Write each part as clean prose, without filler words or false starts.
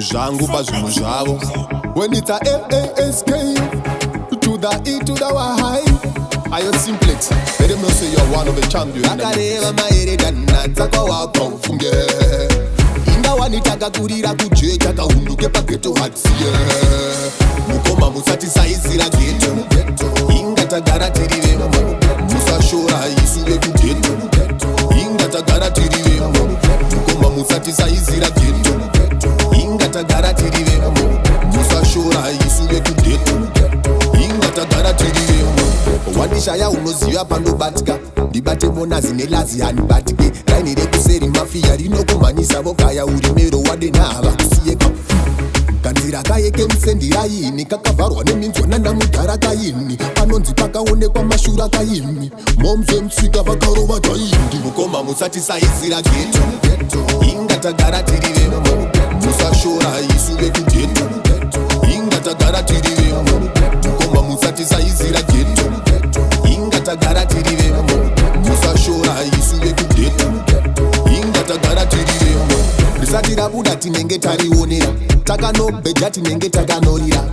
zvangu pazvinhu zvavo. When it's a Laskey to the E to the Y. Ayo Cymplex, let them know say you're one of the champions. Akareva maere danatsa kwawapa ufunge. Ingawanitaka kurira kujeka kahunduke pageto hatsiye. Mukoma Musa Sayiza Ghetto. Ingatagara tirivemo. Musa shora isuve kughetto. Ingatagara tirivemo. Mukoma Musa Sayiza Ghetto. Ingatagara tirivemo. Musa shora isuve kughetto. Ingatagara tirivemo. Wadishaya unoziva pandobatika. Ndibate mona zinelazi hanibatike. Raini rekuseri mafia rinokumanyisa vokaya urimero wadenava kusiyeka. Kanzira kayeke msendira yini kakavharwa neminzwana namudhara kayini. Panonzi pakaonekwa mashura kayini. Momze msika vakarova kayini. Mukoma Musa Sayiza Ghetto. Ingatagara tirivemo. Musa shora isuve kughetto. Ingatagara tirivemo. Mukoma Musa Sayiza Ghetto. Ingatagara tirivemo. Musa shora isuve kughetto. Ingatagara tirivemo. Risati rabuda tinenge tarionera. Takanobheja tinenge takanorira.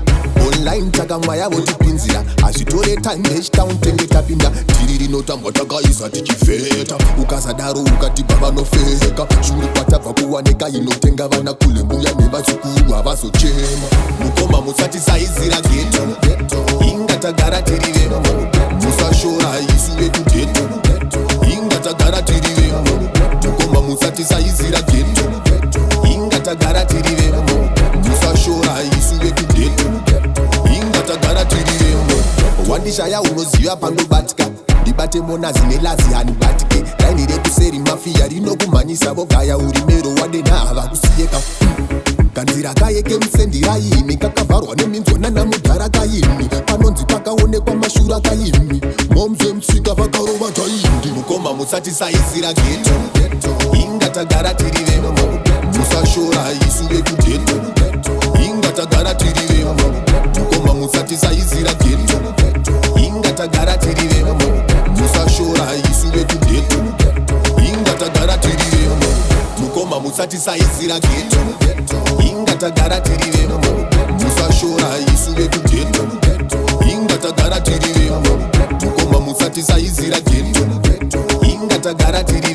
Online takamwaya votipinzira. Azvitore time htown tenge tapinda. Tiri rinotambwa takaisa tichifeta. Ukazadaro ukatipa vanofeka. Shuri kwatabva kuwaneka inotenga vana kule mbuya nevazukuru havazochema. Mukoma Musa Sayiza Ghetto. Ingatagara tirivemo. Musa shora isuve kughetto. Ingatagara tirivemo. Mukoma Musa Sayiza Ghetto. Ingatagara tirivemo. Musa shora isuve kughetto. Ingatagara tirivemo. Wandishaya unoziva pandobatika. Ndibate mona zinelazi hanibatike. Raini rekuseri mafia rinokumanyisa vogaya urimero wadenava kusiyeka. Kanzira kayeke msendira yini kakavharwa neminzwana namudhara kayini. Panonzi pakaonekwa mashura kayini. Momze msika vakarova kayini. Mukoma Musa Sayiza Ghetto. Ingatagara tirivemo. Musa shora isuve kughetto. Ingatagara tirivemo. Mukoma Musa Sayiza Ghetto. Ingatagara tirivemo. Musa shora isuve kughetto. Ingatagara tirivemo. Mukoma Musa Sayiza Ghetto. Ingatagara tirivemo. Musa shora isuve kughetto. Ingatagara tirivemo. Mukoma Musa Sayiza Ghetto. Ingatagara tirivemo.